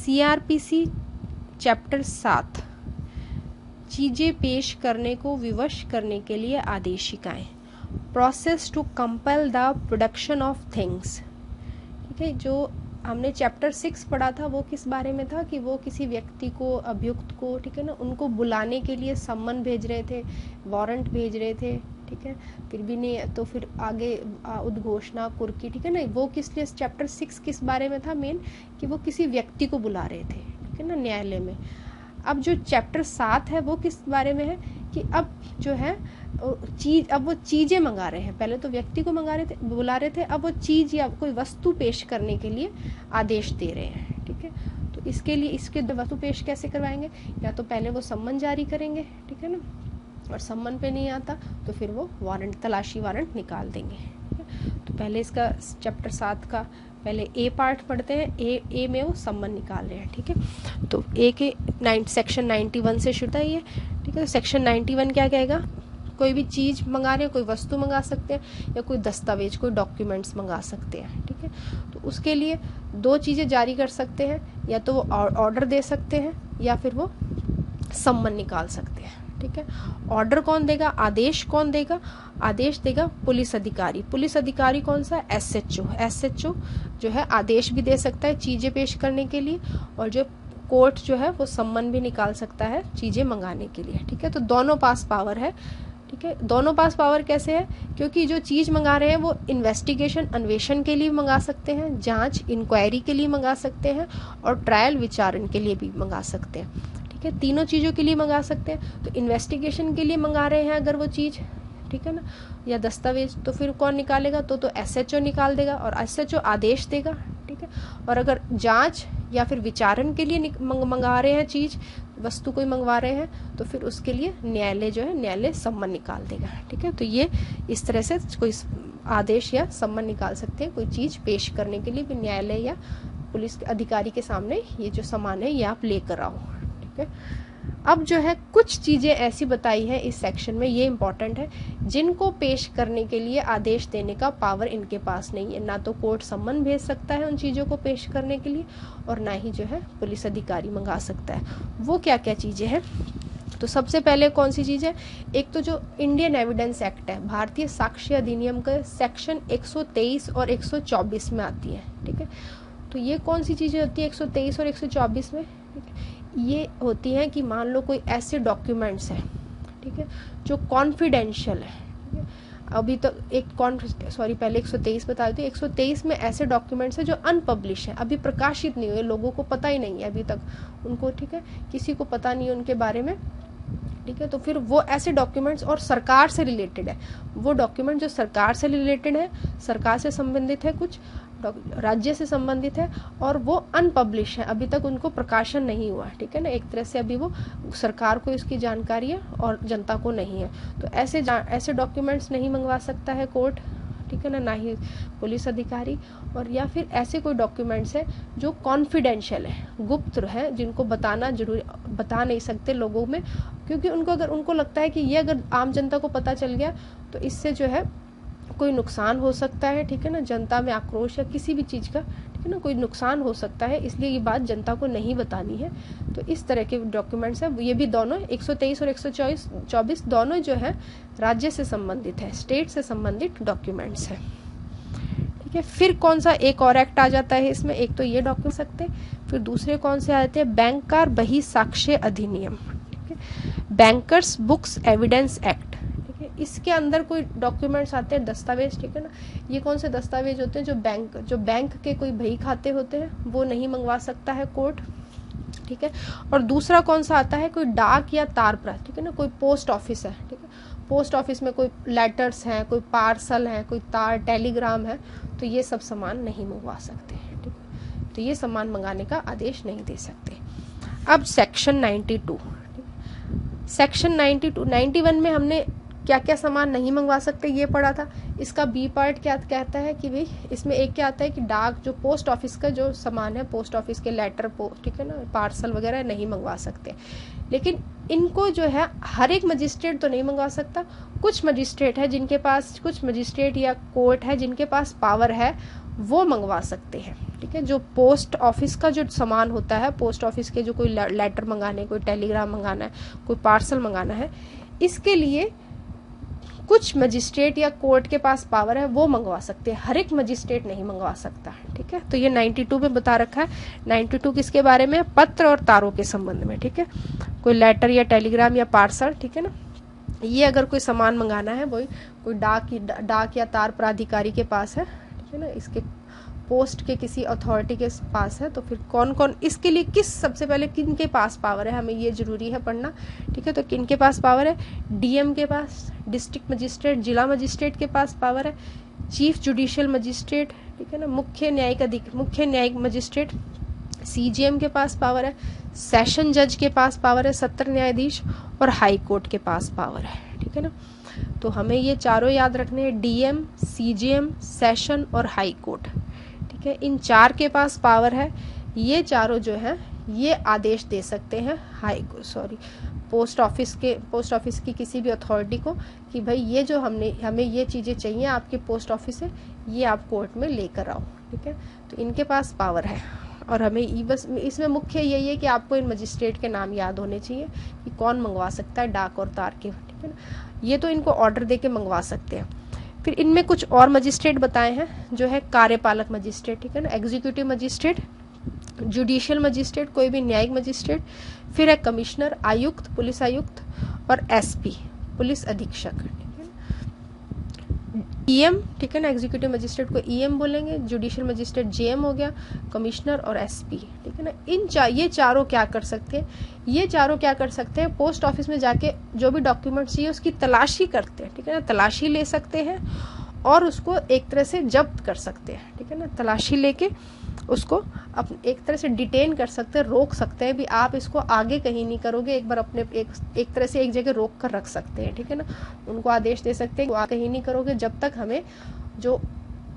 CRPC chapter 7 चीज़ें पेश करने को विवश करने के लिए आदेशिकाएं, process to compel the production of things. ठीक है, जो हमने चैप्टर 6 पढ़ा था वो किस बारे में था कि वो किसी व्यक्ति को, अभियुक्त को, ठीक है ना, उनको बुलाने के लिए सम्मन भेज रहे थे, वारंट भेज रहे थे, ठीक है, फिर भी नहीं, तो फिर आगे उद्घोषणा, कुर्की, ठीक है ना, वो किस लिए, चैप्टर 6 किस बारे में था मेन, कि वो किसी व्यक्ति को बुला रहे थे, ठीक है ना, न्यायालय में। अब जो चैप्टर 7 है वो किस बारे में है कि अब जो है अब वो चीज़ें मंगा रहे हैं। पहले तो व्यक्ति को मंगा रहे थे, बुला रहे थे, अब वो चीज़ या कोई वस्तु पेश करने के लिए आदेश दे रहे हैं, ठीक है। तो इसके लिए इसके वस्तु पेश कैसे करवाएंगे, या तो पहले वो सम्मन जारी करेंगे, ठीक है ना, और सम्मन पे नहीं आता तो फिर वो वारंट, तलाशी वारंट निकाल देंगे। तो पहले इसका चैप्टर 7 का पहले ए पार्ट पढ़ते हैं। ए में वो सम्मन निकाल रहे हैं, ठीक है। तो ए के सेक्शन 91 से शुरू है ये, ठीक है। सेक्शन 91 क्या कहेगा, कोई भी चीज़ मंगा रहे हैं, कोई वस्तु मंगा सकते हैं या कोई दस्तावेज, कोई डॉक्यूमेंट्स मंगा सकते हैं, ठीक है। तो उसके लिए दो चीज़ें जारी कर सकते हैं, या तो वो ऑर्डर दे सकते हैं या फिर वो सम्मन निकाल सकते हैं, ठीक है। ऑर्डर कौन देगा, आदेश कौन देगा, आदेश देगा पुलिस अधिकारी। पुलिस अधिकारी कौन सा, SHO। SHO जो है आदेश भी दे सकता है चीज़ें पेश करने के लिए, और जो कोर्ट जो है वो सम्मन भी निकाल सकता है चीज़ें मंगाने के लिए, ठीक है। तो दोनों पास पावर है, ठीक है। दोनों पास पावर कैसे है, क्योंकि जो चीज़ मंगा रहे हैं वो इन्वेस्टिगेशन, अन्वेषण के लिए मंगा सकते हैं, जांच, इंक्वायरी के लिए मंगा सकते हैं, और ट्रायल, विचारण के लिए भी मंगा सकते हैं, ठीक है। तीनों चीज़ों के लिए मंगा सकते हैं। तो इन्वेस्टिगेशन के लिए मंगा रहे हैं अगर वो चीज़, ठीक है ना, या दस्तावेज, तो फिर कौन निकालेगा, तो SHO निकाल देगा, और SHO आदेश देगा, ठीक है। और अगर जांच या फिर विचारण के लिए मंगा रहे हैं चीज़, वस्तु कोई मंगवा रहे हैं, तो फिर उसके लिए न्यायालय जो है, न्यायालय सम्मन निकाल देगा, ठीक है। तो ये इस तरह से कोई आदेश या सम्मन निकाल सकते हैं कोई चीज़ पेश करने के लिए, भी न्यायालय या पुलिस के अधिकारी के सामने ये जो सामान है ये आप लेकर आओ, ठीक है। अब जो है कुछ चीज़ें ऐसी बताई है इस सेक्शन में, ये इंपॉर्टेंट है, जिनको पेश करने के लिए आदेश देने का पावर इनके पास नहीं है। ना तो कोर्ट सम्मन भेज सकता है उन चीज़ों को पेश करने के लिए, और ना ही जो है पुलिस अधिकारी मंगा सकता है। वो क्या क्या चीज़ें हैं, तो सबसे पहले कौन सी चीज़ है, एक तो जो इंडियन एविडेंस एक्ट है, भारतीय साक्ष्य अधिनियम का सेक्शन 123 और 124 में आती है, ठीक है। तो ये कौन सी चीज़ें होती है 123 और 124 में, ये होती हैं कि मान लो कोई ऐसे डॉक्यूमेंट्स हैं, ठीक है, जो कॉन्फिडेंशियल है, ठीक है? अभी तो पहले 123 बता देती हूँ। 123 में ऐसे डॉक्यूमेंट्स हैं जो अनपब्लिश हैं, अभी प्रकाशित नहीं हुए, लोगों को पता ही नहीं है अभी तक उनको, ठीक है, किसी को पता नहीं है उनके बारे में, ठीक है। तो फिर वो ऐसे डॉक्यूमेंट्स, और सरकार से रिलेटेड है, वो डॉक्यूमेंट जो सरकार से रिलेटेड है, सरकार से संबंधित है, कुछ राज्य से संबंधित है, और वो अनपब्लिश है, अभी तक उनको प्रकाशन नहीं हुआ, ठीक है ना। एक तरह से अभी वो सरकार को इसकी जानकारी है और जनता को नहीं है। तो ऐसे डॉक्यूमेंट्स नहीं मंगवा सकता है कोर्ट, ठीक है ना ही पुलिस अधिकारी। और या फिर ऐसे कोई डॉक्यूमेंट्स है जो कॉन्फिडेंशियल है, गुप्त है, जिनको बता नहीं सकते लोगों में, क्योंकि अगर उनको लगता है कि ये अगर आम जनता को पता चल गया तो इससे जो है कोई नुकसान हो सकता है, ठीक है ना, जनता में आक्रोश या किसी भी चीज़ का, ठीक है ना, कोई नुकसान हो सकता है, इसलिए ये बात जनता को नहीं बतानी है। तो इस तरह के डॉक्यूमेंट्स है, ये भी दोनों 123 और 124 दोनों जो है राज्य से संबंधित है, स्टेट से संबंधित डॉक्यूमेंट्स है, ठीक है। फिर कौन सा एक और एक्ट आ जाता है इसमें, एक तो ये डॉक्यूमेंट सकते, फिर दूसरे कौन से आते हैं, बैंकर बही साक्ष्य अधिनियम, ठीक है, बैंकर्स बुक्स एविडेंस एक्ट, इसके अंदर कोई डॉक्यूमेंट्स आते हैं, दस्तावेज, ठीक है ना। ये कौन से दस्तावेज होते हैं, जो बैंक के कोई बही खाते होते हैं वो नहीं मंगवा सकता है कोर्ट, ठीक है। और दूसरा कौन सा आता है, कोई डाक या तार प्रत, ठीक है ना, कोई पोस्ट ऑफिस है, ठीक है, पोस्ट ऑफिस में कोई लेटर्स हैं, कोई पार्सल हैं, कोई तार, टेलीग्राम है, तो ये सब सामान नहीं मंगवा सकते, ठीक है। तो ये सामान मंगाने का आदेश नहीं दे सकते। अब सेक्शन 92, सेक्शन 91 में हमने क्या क्या सामान नहीं मंगवा सकते ये पढ़ा था। इसका बी पार्ट क्या कहता है कि भाई इसमें एक क्या आता है कि डाक, जो पोस्ट ऑफिस का जो सामान है, पोस्ट ऑफिस के लेटर, ठीक है ना, पार्सल वगैरह नहीं मंगवा सकते। लेकिन इनको जो है हर एक मजिस्ट्रेट तो नहीं मंगवा सकता, कुछ मजिस्ट्रेट है जिनके पास, कुछ मजिस्ट्रेट या कोर्ट है जिनके पास पावर है, वो मंगवा सकते हैं। ठीक है, जो पोस्ट ऑफिस का जो सामान होता है, पोस्ट ऑफिस के जो कोई लेटर मंगाने, कोई टेलीग्राम मंगाना है, कोई पार्सल मंगाना है, इसके लिए कुछ मजिस्ट्रेट या कोर्ट के पास पावर है, वो मंगवा सकते हैं, हर एक मजिस्ट्रेट नहीं मंगवा सकता। ठीक है, तो ये 92 में बता रखा है। 92 किसके बारे में? पत्र और तारों के संबंध में। ठीक है, कोई लेटर या टेलीग्राम या पार्सल, ठीक है ना, ये अगर कोई सामान मंगाना है, वही कोई डाक या तार प्राधिकारी के पास है, ठीक है ना, इसके पोस्ट के किसी अथॉरिटी के पास है, तो फिर कौन कौन इसके लिए सबसे पहले किन के पास पावर है, हमें ये जरूरी है पढ़ना। ठीक है, तो किन के पास पावर है? डीएम के पास, डिस्ट्रिक्ट मजिस्ट्रेट, जिला मजिस्ट्रेट के पास पावर है, चीफ जुडिशियल मजिस्ट्रेट, ठीक है ना, मुख्य न्यायिक मजिस्ट्रेट, सीजीएम के पास पावर है, सेशन जज के पास पावर है, सत्र न्यायाधीश, और हाई कोर्ट के पास पावर है। ठीक है ना, तो हमें ये चारों याद रखने हैं, डीएम, सीजीएम, सेशन और हाई कोर्ट। ठीक है, इन चार के पास पावर है। ये चारों जो है ये आदेश दे सकते हैं पोस्ट ऑफिस की किसी भी अथॉरिटी को कि भाई ये जो हमें ये चीज़ें चाहिए आपके पोस्ट ऑफिस से, ये आप कोर्ट में लेकर आओ। ठीक है, तो इनके पास पावर है। और हमें बस इसमें मुख्य यही है कि आपको इन मजिस्ट्रेट के नाम याद होने चाहिए कि कौन मंगवा सकता है डाक और तार के। ठीक है ना, ये तो इनको ऑर्डर दे के मंगवा सकते हैं। फिर इनमें कुछ और मजिस्ट्रेट बताए हैं, जो है कार्यपालक मजिस्ट्रेट, ठीक है ना, एग्जीक्यूटिव मजिस्ट्रेट, जुडिशियल मजिस्ट्रेट, कोई भी न्यायिक मजिस्ट्रेट, फिर है कमिश्नर, आयुक्त, पुलिस आयुक्त, और एसपी, पुलिस अधीक्षक। ईएम, ठीक है ना, एग्जीक्यूटिव मजिस्ट्रेट को ईएम बोलेंगे, जुडिशियल मजिस्ट्रेट जेएम हो गया, कमिश्नर और एसपी। ठीक है ना, ये चारों क्या कर सकते हैं? ये चारों क्या कर सकते हैं? पोस्ट ऑफिस में जाके जो भी डॉक्यूमेंट चाहिए उसकी तलाशी करते हैं। ठीक है ना, तलाशी ले सकते हैं और उसको एक तरह से जब्त कर सकते हैं। ठीक है ना, तलाशी लेके उसको एक तरह से डिटेन कर सकते हैं, रोक सकते हैं भी, आप इसको आगे कहीं नहीं करोगे, एक बार अपने एक तरह से एक जगह रोक कर रख सकते हैं। ठीक है ना, उनको आदेश दे सकते हैं कि कहीं नहीं करोगे जब तक हमें जो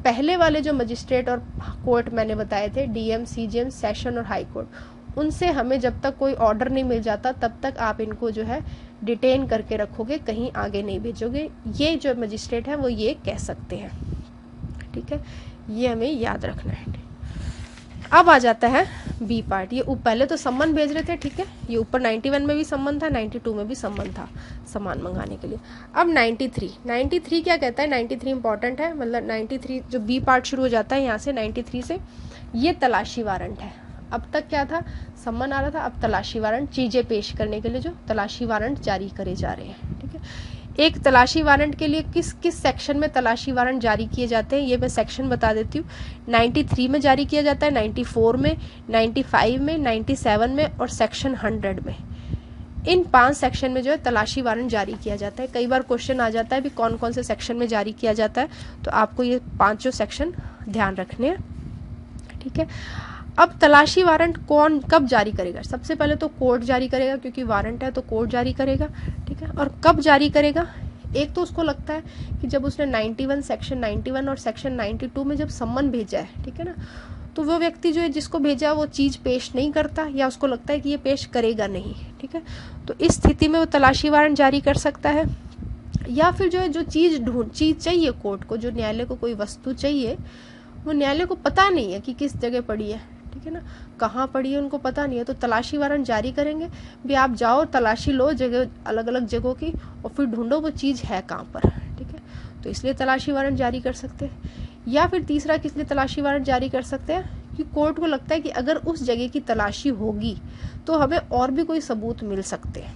पहले वाले जो मजिस्ट्रेट और कोर्ट मैंने बताए थे, डीएम, सीजीएम, सेशन और हाई कोर्ट, उनसे हमें जब तक कोई ऑर्डर नहीं मिल जाता तब तक आप इनको जो है डिटेन करके रखोगे, कहीं आगे नहीं भेजोगे। ये जो मजिस्ट्रेट है वो ये कह सकते हैं। ठीक है, ये हमें याद रखना है। अब आ जाता है बी पार्ट। ये पहले तो सम्मन भेज रहे थे, ठीक है, ये ऊपर 91 में भी सम्मन था, 92 में भी सम्मन था सामान मंगाने के लिए। अब 93 क्या कहता है? 93 इंपॉर्टेंट है, मतलब 93 जो बी पार्ट शुरू हो जाता है यहाँ से 93 से, ये तलाशी वारंट है। अब तक क्या था? सम्मन आ रहा था, अब तलाशी वारंट, चीजें पेश करने के लिए जो तलाशी वारंट जारी करे जा रहे हैं। ठीक है, एक तलाशी वारंट के लिए किस किस सेक्शन में तलाशी वारंट जारी किए जाते हैं ये मैं सेक्शन बता देती हूँ। 93 में जारी किया जाता है, 94 में, 95 में, 97 में और सेक्शन 100 में। इन 5 सेक्शन में जो है तलाशी वारंट जारी किया जाता है। कई बार क्वेश्चन आ जाता है भी कौन कौन से सेक्शन में जारी किया जाता है, तो आपको ये 5 सेक्शन ध्यान रखने हैं। ठीक है, अब तलाशी वारंट कौन कब जारी करेगा? सबसे पहले तो कोर्ट जारी करेगा, क्योंकि वारंट है तो कोर्ट जारी करेगा। ठीक है, और कब जारी करेगा? एक तो उसको लगता है कि जब उसने 91 सेक्शन 91 और सेक्शन 92 में जब सम्मन भेजा है, ठीक है ना, तो वो व्यक्ति जो है जिसको भेजा वो चीज पेश नहीं करता, या उसको लगता है कि ये पेश करेगा नहीं। ठीक है, तो इस स्थिति में वो तलाशी वारंट जारी कर सकता है। या फिर जो है जो चीज चाहिए कोर्ट को, जो न्यायालय को कोई वस्तु चाहिए, वो न्यायालय को पता नहीं है कि किस जगह पड़ी है। ठीक है ना, कहाँ पड़ी है उनको पता नहीं है, तो तलाशी वारंट जारी करेंगे भी, आप जाओ तलाशी लो जगह, अलग अलग जगहों की, और फिर ढूंढो वो चीज़ है कहाँ पर। ठीक है, तो इसलिए तलाशी वारंट जारी कर सकते हैं। या फिर तीसरा किस लिए तलाशी वारंट जारी कर सकते हैं कि कोर्ट को लगता है कि अगर उस जगह की तलाशी होगी तो हमें और भी कोई सबूत मिल सकते हैं।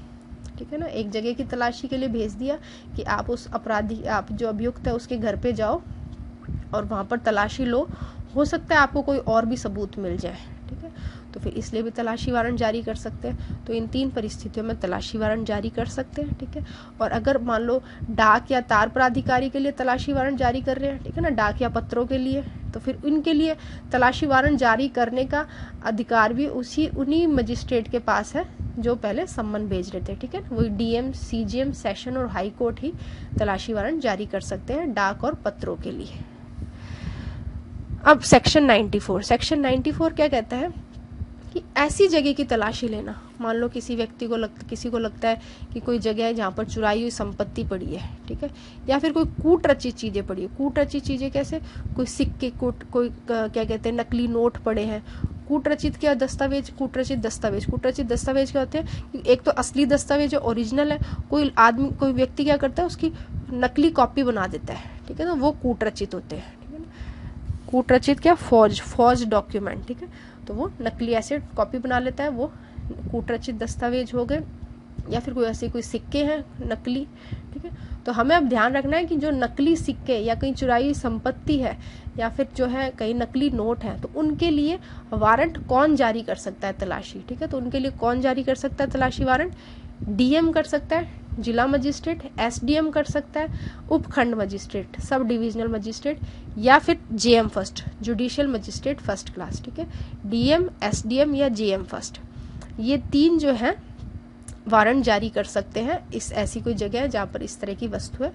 ठीक है ना, एक जगह की तलाशी के लिए भेज दिया कि आप उस अपराधी, आप जो अभियुक्त है उसके घर पे जाओ और वहाँ पर तलाशी लो, हो सकता है आपको कोई और भी सबूत मिल जाए। ठीक है, तो फिर इसलिए भी तलाशी वारंट जारी कर सकते हैं। तो इन 3 परिस्थितियों में तलाशी वारंट जारी कर सकते हैं। ठीक है, और अगर मान लो डाक या तार प्राधिकारी के लिए तलाशी वारंट जारी कर रहे हैं, ठीक है ना, डाक या पत्रों के लिए, तो फिर उनके लिए तलाशी वारंट जारी करने का अधिकार भी उन्हीं मजिस्ट्रेट के पास है जो पहले सम्मन भेज रहे थे। ठीक है, वही डीएम, सीजीएम, सेशन और हाई कोर्ट ही तलाशी वारंट जारी कर सकते हैं डाक और पत्रों के लिए। अब सेक्शन 94 क्या कहता है कि ऐसी जगह की तलाशी लेना, मान लो किसी को लगता है कि कोई जगह है जहाँ पर चुराई हुई संपत्ति पड़ी है, ठीक है, या फिर कोई कूट रचित चीज़ें पड़ी है। कूट रचित चीज़ें कैसे, कोई सिक्के, कोई क्या कहते हैं नकली नोट पड़े हैं। कूट रचित क्या दस्तावेज, कूट रचित दस्तावेज क्या होते हैं, एक तो असली दस्तावेज है, ओरिजिनल है, कोई व्यक्ति क्या करता है उसकी नकली कॉपी बना देता है, ठीक है ना, वो कूट रचित होते हैं, ठीक है ना। कूट रचित क्या, फॉर्ज डॉक्यूमेंट, ठीक है, तो वो नकली ऐसे कॉपी बना लेता है, वो कूट रचित दस्तावेज हो गए। या फिर कोई सिक्के हैं नकली, ठीक है। तो हमें अब ध्यान रखना है कि जो नकली सिक्के या कहीं चुराई संपत्ति है या फिर जो है कहीं नकली नोट है, तो उनके लिए वारंट कौन जारी कर सकता है तलाशी, ठीक है। तो उनके लिए कौन जारी कर सकता है तलाशी वारंट, डीएम कर सकता है, जिला मजिस्ट्रेट, एसडीएम कर सकता है, उपखंड मजिस्ट्रेट, सब डिविजनल मजिस्ट्रेट, या फिर JM first, judicial magistrate first class, ठीक है। डीएम, एसडीएम या जेएम फर्स्ट, ये 3 जो है वारंट जारी कर सकते हैं इस ऐसी कोई जगह है जहाँ पर इस तरह की वस्तु है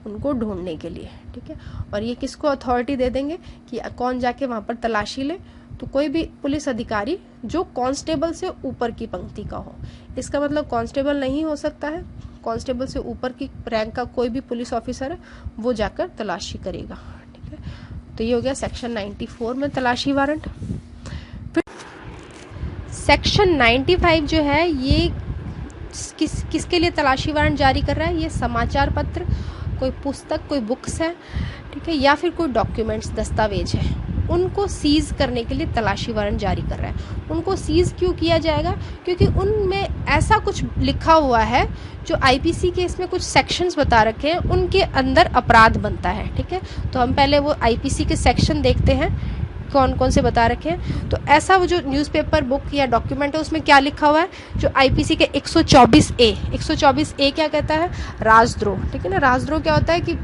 उनको ढूंढने के लिए, ठीक है। और ये किसको अथॉरिटी दे देंगे कि कौन जाके वहाँ पर तलाशी ले, तो कोई भी पुलिस अधिकारी जो कांस्टेबल से ऊपर की पंक्ति का हो। इसका मतलब कांस्टेबल नहीं हो सकता है, कांस्टेबल से ऊपर की रैंक का कोई भी पुलिस ऑफिसर है वो जाकर तलाशी करेगा, ठीक है। तो ये हो गया सेक्शन 94 में तलाशी वारंट। फिर सेक्शन 95 जो है ये किसके लिए तलाशी वारंट जारी कर रहा है, ये समाचार पत्र, कोई पुस्तक, कोई बुक्स है, ठीक है, या फिर कोई डॉक्यूमेंट्स, दस्तावेज है, उनको सीज करने के लिए तलाशी वारंट जारी कर रहा है। उनको सीज क्यों किया जाएगा, क्योंकि उनमें ऐसा कुछ लिखा हुआ है जो आईपीसी के इसमें कुछ सेक्शंस बता रखे हैं, उनके अंदर अपराध बनता है, ठीक है। तो हम पहले वो आईपीसी के सेक्शन देखते हैं कौन कौन से बता रखे हैं। तो ऐसा वो जो न्यूज़पेपर, बुक या डॉक्यूमेंट है उसमें क्या लिखा हुआ है, जो आईपीसी के 124A क्या कहता है, राजद्रोह, ठीक है ना। राजद्रोह क्या होता है कि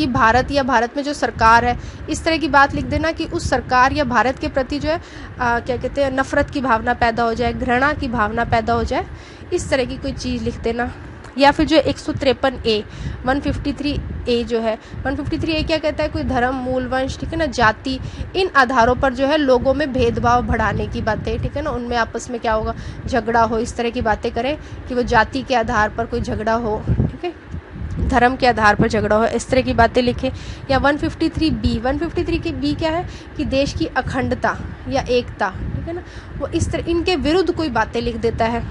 भारत या भारत में जो सरकार है, इस तरह की बात लिख देना कि उस सरकार या भारत के प्रति जो है क्या कहते हैं नफरत की भावना पैदा हो जाए, घृणा की भावना पैदा हो जाए, इस तरह की कोई चीज़ लिख देना। या फिर जो 153A 153A जो है, 153A क्या कहता है, कोई धर्म, मूल, वंश, ठीक है ना, जाति, इन आधारों पर जो है लोगों में भेदभाव बढ़ाने की बातें, ठीक है ना, उनमें आपस में क्या होगा, झगड़ा हो, इस तरह की बातें करें कि वो जाति के आधार पर कोई झगड़ा हो, ठीक है, धर्म के आधार पर झगड़ा हो, इस तरह की बातें लिखें। या 153B क्या है कि देश की अखंडता या एकता, ठीक है ना, वो इस तरह इनके विरुद्ध कोई बातें लिख देता है।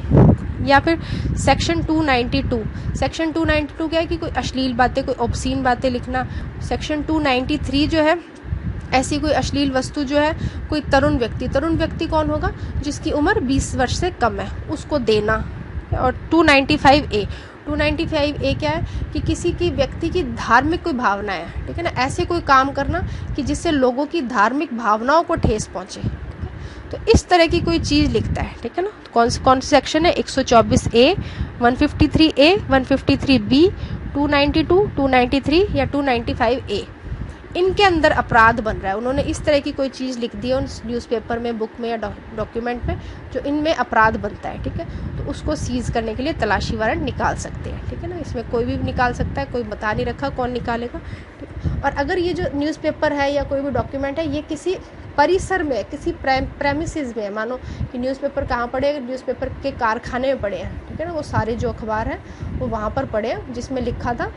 या फिर सेक्शन 292 क्या है कि कोई अश्लील बातें, कोई ऑब्सीन बातें लिखना। सेक्शन 293 जो है ऐसी कोई अश्लील वस्तु जो है कोई तरुण व्यक्ति कौन होगा, जिसकी उम्र 20 वर्ष से कम है, उसको देना। और 295A क्या है कि किसी की व्यक्ति की धार्मिक कोई भावना है, ठीक है ना, ऐसे कोई काम करना कि जिससे लोगों की धार्मिक भावनाओं को ठेस पहुंचे, तो इस तरह की कोई चीज़ लिखता है, ठीक है ना। कौन सा सेक्शन है, 124A 153A 153B 292 293 या 295A, इनके अंदर अपराध बन रहा है। उन्होंने इस तरह की कोई चीज़ लिख दी है उस न्यूज़पेपर में, बुक में या डॉक्यूमेंट में जो इनमें अपराध बनता है, ठीक है, तो उसको सीज करने के लिए तलाशी वारंट निकाल सकते हैं, ठीक है ना। इसमें कोई भी निकाल सकता है, कोई बता नहीं रखा कौन निकालेगा, ठीक है। और अगर ये जो न्यूज़पेपर है या कोई भी डॉक्यूमेंट है ये किसी परिसर में, किसी प्रेमिसेस में, मानो कि न्यूज़पेपर कहाँ पड़े, अगर न्यूज़पेपर के कारखाने में पड़े हैं, ठीक है ना, वो सारे जो अखबार हैं वो वहाँ पर पड़े हैं जिसमें लिखा था,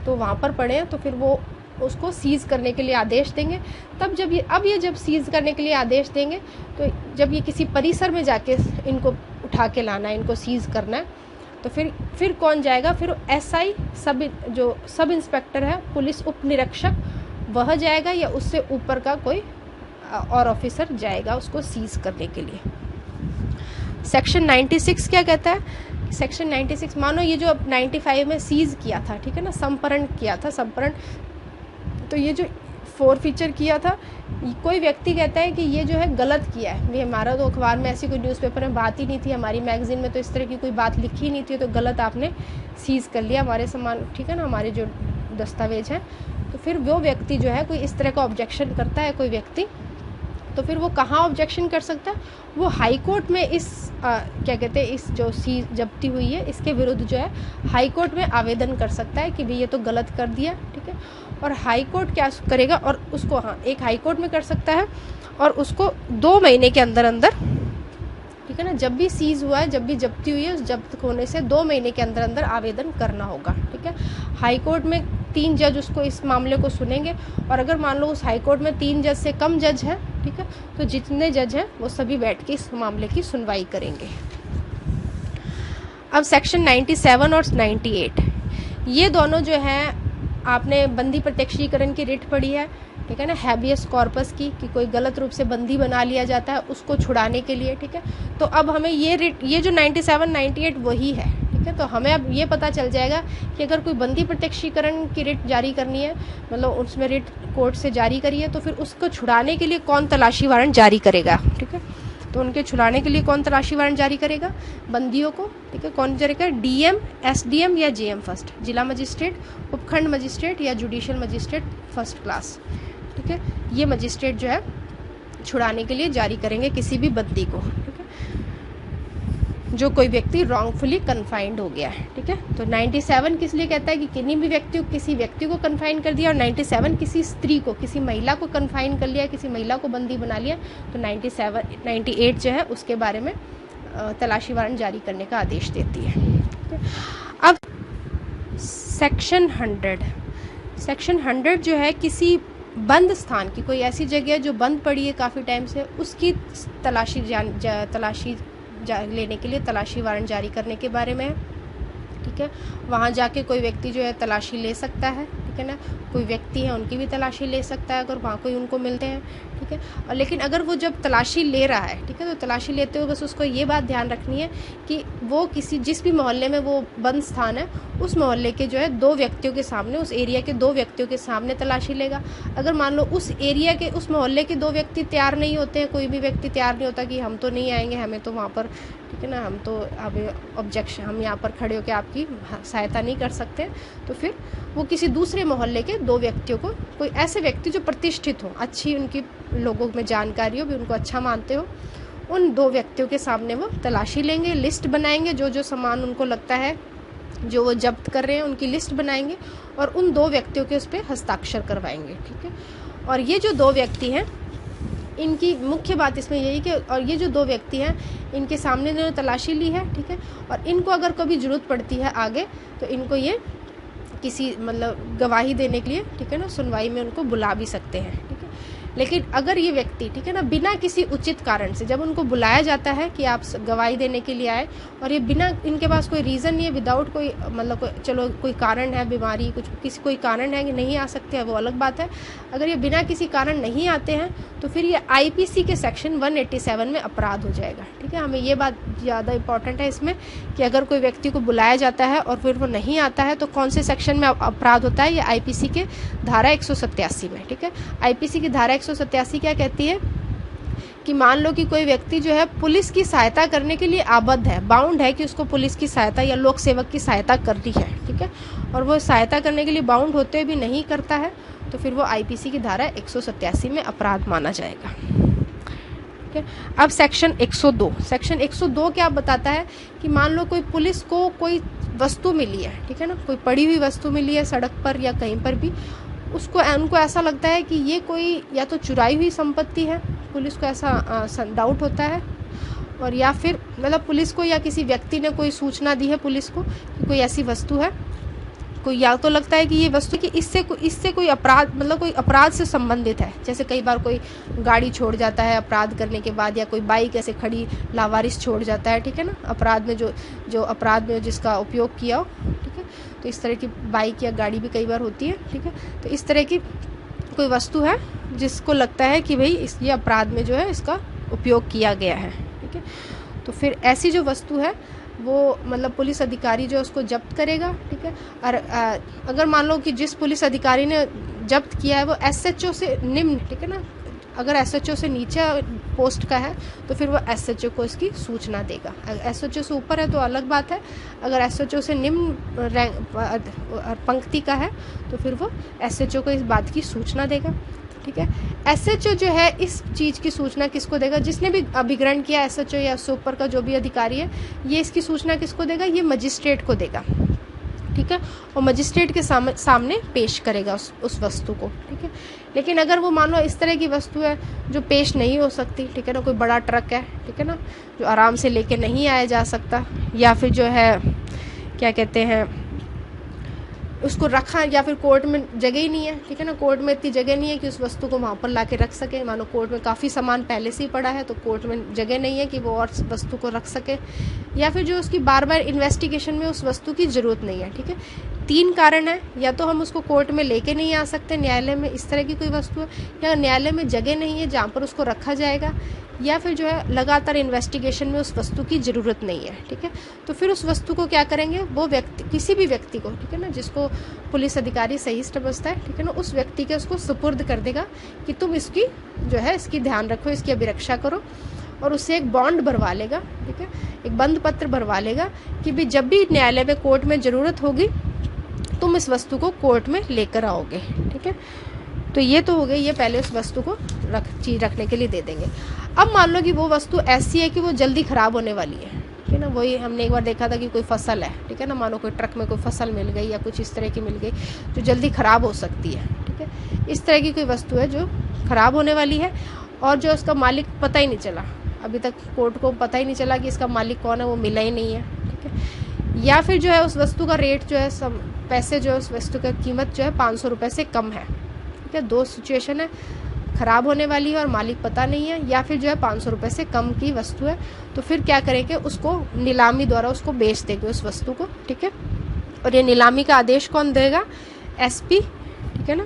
तो वहाँ पर पड़े हैं, तो फिर वो उसको सीज़ करने के लिए आदेश देंगे। तब जब जब सीज़ करने के लिए आदेश देंगे, तो जब ये किसी परिसर में जाके इनको उठा के लाना है, इनको सीज़ करना है, तो फिर कौन जाएगा, फिर एसआई, सब इंस्पेक्टर है, पुलिस उप निरीक्षक, वह जाएगा, या उससे ऊपर का कोई और ऑफिसर जाएगा उसको सीज़ करने के लिए। सेक्शन 96 क्या कहता है, सेक्शन 96 मानो ये जो 95 में सीज़ किया था, ठीक है ना, संपरण किया था, तो ये जो फीचर किया था, कोई व्यक्ति कहता है कि ये जो है गलत किया है, ये हमारा तो अखबार में ऐसी कोई न्यूज़पेपर में बात ही नहीं थी, हमारी मैगजीन में तो इस तरह की कोई बात लिखी ही नहीं थी, तो गलत आपने सीज़ कर लिया हमारे सामान, ठीक है ना, हमारे जो दस्तावेज हैं। तो फिर वो व्यक्ति जो है कोई इस तरह का ऑब्जेक्शन करता है कोई व्यक्ति, तो फिर वो कहाँ ऑब्जेक्शन कर सकता है, वो हाई कोर्ट में इस क्या कहते हैं, इस जो सीज जब्ती हुई है इसके विरुद्ध जो है हाई कोर्ट में आवेदन कर सकता है कि भाई ये तो गलत कर दिया, ठीक है। और हाई कोर्ट क्या करेगा, और उसको एक हाई कोर्ट में कर सकता है, और उसको 2 महीने के अंदर अंदर, ठीक है ना, जब भी सीज हुआ है, जब भी जब्ती हुई है, उस जब्त होने से 2 महीने के अंदर अंदर आवेदन करना होगा। ठीक है, हाई कोर्ट में 3 जज उसको इस मामले को सुनेंगे, और अगर मान लो उस हाई कोर्ट में 3 जज से कम जज हैं, ठीक है, तो जितने जज हैं वो सभी बैठ के इस मामले की सुनवाई करेंगे। अब सेक्शन 97 और 98, ये दोनों जो हैं, आपने बंदी प्रत्यक्षीकरण की रिट पढ़ी है, ठीक है ना, हैबियस कॉर्पस की, कि कोई गलत रूप से बंदी बना लिया जाता है उसको छुड़ाने के लिए। ठीक है, तो अब हमें ये रिट, ये जो 97 98 वही है। ठीक है, तो हमें अब ये पता चल जाएगा कि अगर कोई बंदी प्रत्यक्षीकरण की रिट जारी करनी है, मतलब उसमें रिट कोर्ट से जारी करी है, तो फिर उसको छुड़ाने के लिए कौन तलाशी वारंट जारी करेगा। ठीक है, तो उनके छुड़ाने के लिए कौन तलाशी वारंट जारी करेगा, बंदियों को। ठीक है, कौन जारी करेगा, डीएम, एसडीएम या जेएम फर्स्ट, जिला मजिस्ट्रेट, उपखंड मजिस्ट्रेट या जुडिशियल मजिस्ट्रेट फर्स्ट क्लास। ठीक है, ये मजिस्ट्रेट जो है छुड़ाने के लिए जारी करेंगे किसी भी बंदी को। ठीक है, जो कोई व्यक्ति रॉन्गफुली कन्फाइंड हो गया है। ठीक है, तो 97 किस लिए कहता है कि किसी व्यक्ति को कन्फाइन कर दिया, और 97 किसी स्त्री को, किसी महिला को कन्फाइन कर लिया, किसी महिला को बंदी बना लिया, तो 98 जो है उसके बारे में तलाशी वारंट जारी करने का आदेश देती है। ठीक है, अब सेक्शन 100 जो है, किसी बंद स्थान की, कोई ऐसी जगह जो बंद पड़ी है काफ़ी टाइम से, उसकी तलाशी लेने के लिए तलाशी वारंट जारी करने के बारे में है। ठीक है, वहाँ जाके कोई व्यक्ति जो है तलाशी ले सकता है। ठीक है ना, कोई व्यक्ति है उनकी भी तलाशी ले सकता है अगर वहाँ कोई उनको मिलते हैं। ठीक है, और लेकिन अगर वो जब तलाशी ले रहा है, ठीक है, तो तलाशी लेते हुए बस उसको ये बात ध्यान रखनी है कि वो जिस भी मोहल्ले में वो बंद स्थान है, उस मोहल्ले के जो है 2 व्यक्तियों के सामने, उस एरिया के 2 व्यक्तियों के सामने तलाशी लेगा। अगर मान लो उस एरिया के, उस मोहल्ले के 2 व्यक्ति तैयार नहीं होते हैं, कोई भी व्यक्ति तैयार नहीं होता कि हम तो नहीं आएंगे, हमें तो वहाँ पर, ठीक है ना, हम तो अभी ऑब्जेक्शन, हम यहाँ पर खड़े होकर आपकी सहायता नहीं कर सकते, तो फिर वो किसी दूसरे मोहल्ले के 2 व्यक्तियों को, कोई ऐसे व्यक्ति जो प्रतिष्ठित हो, अच्छी उनकी लोगों में जानकारी हो, भी उनको अच्छा मानते हो, उन 2 व्यक्तियों के सामने वो तलाशी लेंगे, लिस्ट बनाएंगे, जो जो सामान उनको लगता है जो वो जब्त कर रहे हैं उनकी लिस्ट बनाएंगे, और उन 2 व्यक्तियों के उस पर हस्ताक्षर करवाएंगे। ठीक है, और ये जो 2 व्यक्ति हैं, इनकी मुख्य बात इसमें यही कि, और ये जो 2 व्यक्ति हैं, इनके सामने जो तलाशी ली है, ठीक है, और इनको अगर कभी ज़रूरत पड़ती है आगे, तो इनको ये किसी, मतलब गवाही देने के लिए, ठीक है ना, सुनवाई में उनको बुला भी सकते हैं। ठीक है, लेकिन अगर ये व्यक्ति, ठीक है ना, बिना किसी उचित कारण से, जब उनको बुलाया जाता है कि आप गवाही देने के लिए आए, और ये बिना, इनके पास कोई रीज़न नहीं है, विदाउट कोई, मतलब चलो कोई कारण है, बीमारी, कुछ कोई कारण है कि नहीं आ सकते हैं, वो अलग बात है। अगर ये बिना किसी कारण नहीं आते हैं, तो फिर ये आईपीसी के सेक्शन 187 में अपराध हो जाएगा। ठीक है, हमें ये बात ज़्यादा इंपॉर्टेंट है इसमें, कि अगर कोई व्यक्ति को बुलाया जाता है और फिर वो नहीं आता है, तो कौन से सेक्शन में अपराध होता है, ये आईपीसी के धारा 187 में। ठीक है, आईपीसी की धारा 187 क्या कहती है कि मान लो कि कोई व्यक्ति जो है पुलिस की सहायता करने के लिए आबद्ध है, बाउंड है कि उसको पुलिस की सहायता या लोक सेवक की सहायता करनी है। ठीक है, और वो सहायता करने के लिए बाउंड होते हुए भी नहीं करता है, तो फिर वो आईपीसी की धारा 187 में अपराध माना जाएगा। ठीक है, अब सेक्शन 102 क्या बताता है कि मान लो कोई पुलिस को कोई वस्तु मिली है, ठीक है ना, कोई पड़ी हुई वस्तु मिली है सड़क पर या कहीं पर भी, उनको ऐसा लगता है कि ये कोई या तो चुराई हुई संपत्ति है, पुलिस को ऐसा डाउट होता है, और या फिर मतलब पुलिस को या किसी व्यक्ति ने कोई सूचना दी है पुलिस को कि कोई ऐसी वस्तु है, कोई या तो लगता है कि ये वस्तु कि इससे कोई अपराध, मतलब कोई अपराध से संबंधित है। जैसे कई बार कोई गाड़ी छोड़ जाता है अपराध करने के बाद, या कोई बाइक ऐसे खड़ी लावारिस छोड़ जाता है, ठीक है ना, अपराध में जो अपराध में जिसका उपयोग किया हो। ठीक है, तो इस तरह की बाइक या गाड़ी भी कई बार होती है। ठीक है, तो इस तरह की कोई वस्तु है जिसको लगता है कि भाई ये अपराध में जो है इसका उपयोग किया गया है। ठीक है, तो फिर ऐसी जो वस्तु है वो मतलब पुलिस अधिकारी जो उसको जब्त करेगा। ठीक है, और अगर मान लो कि जिस पुलिस अधिकारी ने जब्त किया है वो एसएचओ से निम्न, ठीक है ना, अगर एसएचओ से नीचे पोस्ट का है तो फिर वो एसएचओ को इसकी सूचना देगा। एसएचओ से ऊपर है तो अलग बात है, अगर एसएचओ से निम्न पंक्ति का है तो फिर वो एसएचओ को इस बात की सूचना देगा। ठीक है, एसएचओ जो है इस चीज़ की सूचना किसको देगा, जिसने भी अभिग्रहण किया, एसएचओ या उससे ऊपर का जो भी अधिकारी है, ये इसकी सूचना किसको देगा, ये मजिस्ट्रेट को देगा। ठीक है, और मजिस्ट्रेट के सामने पेश करेगा उस वस्तु को, ठीक है। लेकिन अगर वो मान लो इस तरह की वस्तु है जो पेश नहीं हो सकती, ठीक है ना, कोई बड़ा ट्रक है, ठीक है ना, जो आराम से लेके नहीं आया जा सकता, या फिर जो है क्या कहते हैं उसको रखा, या फिर कोर्ट में जगह ही नहीं है, ठीक है ना, कोर्ट में इतनी जगह नहीं है कि उस वस्तु को वहाँ पर ला के रख सके। मानो कोर्ट में काफ़ी सामान पहले से ही पड़ा है तो कोर्ट में जगह नहीं है कि वो और वस्तु को रख सके, या फिर जो उसकी बार बार इन्वेस्टिगेशन में उस वस्तु की ज़रूरत नहीं है, ठीक है। 3 कारण है, या तो हम उसको कोर्ट में लेके नहीं आ सकते, न्यायालय में इस तरह की कोई वस्तु है, या न्यायालय में जगह नहीं है जहाँ पर उसको रखा जाएगा, या फिर जो है लगातार इन्वेस्टिगेशन में उस वस्तु की ज़रूरत नहीं है, ठीक है। तो फिर उस वस्तु को क्या करेंगे, वो व्यक्ति, किसी भी व्यक्ति को, ठीक है ना, जिसको पुलिस अधिकारी सही समझता है, ठीक है ना, उस व्यक्ति के उसको सुपुर्द कर देगा कि तुम इसकी जो है इसकी ध्यान रखो, इसकी अभिरक्षा करो, और उससे एक बॉन्ड भरवा लेगा, ठीक है, एक बंद पत्र भरवा लेगा कि भी जब भी न्यायालय में कोर्ट में ज़रूरत होगी तुम इस वस्तु को कोर्ट में लेकर आओगे, ठीक है। तो ये तो हो गई, ये पहले उस वस्तु को चीज रखने के लिए दे देंगे। अब मान लो कि वो वस्तु ऐसी है कि वो जल्दी ख़राब होने वाली है, ठीक है ना, वही हमने एक बार देखा था कि कोई फसल है, ठीक है ना, मानो कोई ट्रक में कोई फसल मिल गई या कुछ इस तरह की मिल गई जो जल्दी ख़राब हो सकती है, ठीक है। इस तरह की कोई वस्तु है जो ख़राब होने वाली है और जो उसका मालिक पता ही नहीं चला, अभी तक कोर्ट को पता ही नहीं चला कि इसका मालिक कौन है, वो मिला ही नहीं है, ठीक है। या फिर जो है उस वस्तु का रेट जो है सब पैसे जो है उस वस्तु का कीमत जो है 500 रुपये से कम है, ठीक है। 2 सिचुएशन है, ख़राब होने वाली है और मालिक पता नहीं है, या फिर जो है 500 रुपये से कम की वस्तु है, तो फिर क्या करेंगे, उसको नीलामी द्वारा उसको बेच देंगे उस वस्तु को, ठीक है। और ये नीलामी का आदेश कौन देगा, एसपी, ठीक है ना,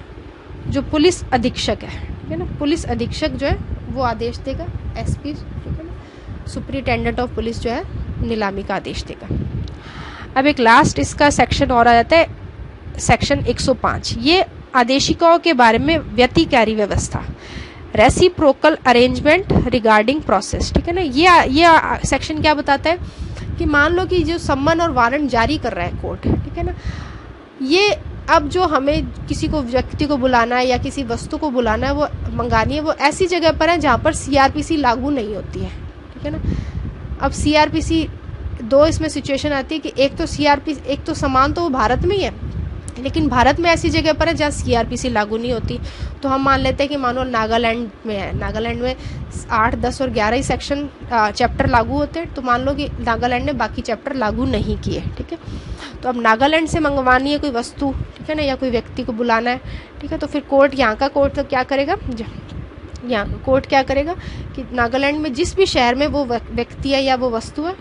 जो पुलिस अधीक्षक है, ठीक है ना, पुलिस अधीक्षक जो है वो आदेश देगा, एसपी, ठीक है ना, सुपरिटेंडेंट ऑफ पुलिस जो है नीलामी का आदेश देगा। अब एक लास्ट इसका सेक्शन और आ जाता है, सेक्शन 105, ये आदेशिकाओं के बारे में व्यतिकारी व्यवस्था, रेसिप्रोकल अरेंजमेंट रिगार्डिंग प्रोसेस, ठीक है ना। ये सेक्शन क्या बताता है कि मान लो कि जो सम्मन और वारंट जारी कर रहा है कोर्ट, ठीक है ना, ये अब जो हमें किसी को व्यक्ति को बुलाना है या किसी वस्तु को बुलाना है, वो मंगानी है, वो ऐसी जगह पर है जहाँ पर सीआरपीसी लागू नहीं होती है, ठीक है ना। अब सीआरपीसी 2 इसमें सिचुएशन आती है कि एक तो सामान तो वो भारत में ही है, लेकिन भारत में ऐसी जगह पर है जहाँ सीआरपीसी लागू नहीं होती। तो हम मान लेते हैं कि मानो नागालैंड में है, नागालैंड में 8, 10 और 11 ही सेक्शन चैप्टर लागू होते हैं, तो मान लो कि नागालैंड ने बाकी चैप्टर लागू नहीं किए, ठीक है। तो अब नागालैंड से मंगवानी है कोई वस्तु, ठीक है ना, या कोई व्यक्ति को बुलाना है, ठीक है, तो फिर कोर्ट, यहाँ का कोर्ट तो क्या करेगा, यहाँ कोर्ट क्या करेगा कि नागालैंड में जिस भी शहर में वो व्यक्ति है या वो वस्तु है,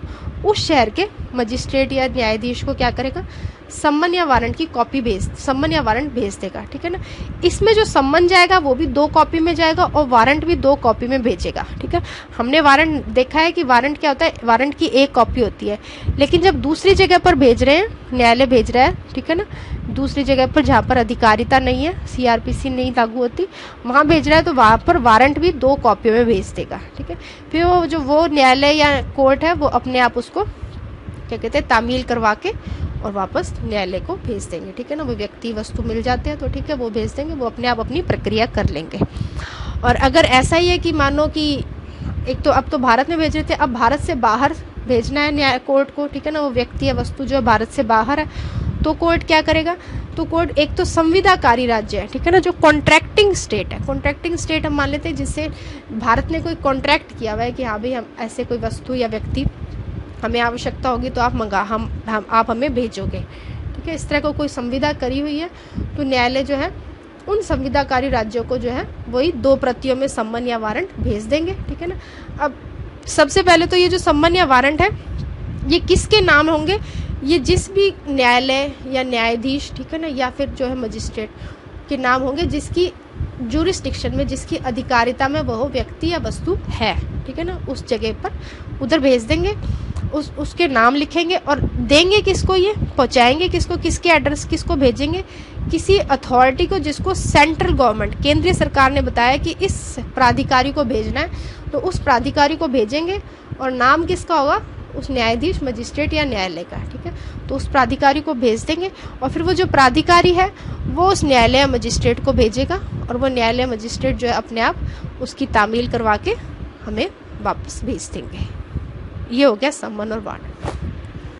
उस शहर के मजिस्ट्रेट या न्यायाधीश को क्या करेगा, सम्मन या वारंट की कॉपी सम्मन या वारंट भेज देगा, ठीक है ना। इसमें जो सम्मन जाएगा वो भी 2 कॉपी में जाएगा और वारंट भी 2 कॉपी में भेजेगा, ठीक है। हमने वारंट देखा है कि वारंट क्या होता है, वारंट की 1 कॉपी होती है, लेकिन जब दूसरी जगह पर भेज रहे हैं, न्यायालय भेज रहा है, ठीक है ना, दूसरी जगह पर जहाँ पर अधिकारिता नहीं है, सीआरपीसी नहीं लागू होती, वहाँ भेज रहा है, तो वहाँ पर वारंट भी 2 कॉपियों में भेज देगा, ठीक है। फिर वो न्यायालय या कोर्ट है वो अपने आप उसको क्या कहते हैं, तामील करवा के और वापस न्यायालय को भेज देंगे, ठीक है ना। वो व्यक्ति वस्तु मिल जाते हैं तो ठीक है, वो भेज देंगे, वो अपने आप अपनी प्रक्रिया कर लेंगे। और अगर ऐसा ही है कि मानो कि एक तो अब तो भारत में भेज रहे थे, अब भारत से बाहर भेजना है न्याय कोर्ट को, ठीक है ना, वो व्यक्ति या वस्तु जो भारत से बाहर है, तो कोर्ट क्या करेगा, तो कोर्ट एक तो संविदाकारी राज्य है, ठीक है ना, जो कॉन्ट्रैक्टिंग स्टेट है, कॉन्ट्रैक्टिंग स्टेट हम मान लेते हैं जिससे भारत ने कोई कॉन्ट्रैक्ट किया हुआ है कि हाँ भाई हम ऐसे कोई वस्तु या व्यक्ति हमें आवश्यकता होगी तो आप हमें भेजोगे, ठीक है। इस तरह को कोई संविदा करी हुई है तो न्यायालय जो है उन संविदाकारी राज्यों को जो है वही 2 प्रतियों में सम्मन या वारंट भेज देंगे, ठीक है ना। अब सबसे पहले तो ये जो सम्मन या वारंट है ये किसके नाम होंगे, ये जिस भी न्यायालय या न्यायाधीश, ठीक है ना, या फिर जो है मजिस्ट्रेट के नाम होंगे जिसकी जुरिस्डिक्शन में, जिसकी अधिकारिता में वह व्यक्ति या वस्तु है, ठीक है ना, उस जगह पर उधर भेज देंगे, उसके नाम लिखेंगे और देंगे किसको, ये पहुंचाएंगे किसको, किसके एड्रेस, किसको भेजेंगे, किसी अथॉरिटी को जिसको सेंट्रल गवर्नमेंट, केंद्रीय सरकार ने बताया कि इस प्राधिकारी को भेजना है, तो उस प्राधिकारी को भेजेंगे और नाम किसका होगा, उस न्यायाधीश, मजिस्ट्रेट या न्यायालय का, ठीक है। तो उस प्राधिकारी को भेज देंगे और फिर वो जो प्राधिकारी है वो उस न्यायालय या मजिस्ट्रेट को भेजेगा और वो न्यायालय मजिस्ट्रेट जो है अपने आप उसकी तामील करवा के हमें वापस भेज देंगे। ये हो गया सम्मन और वारंट।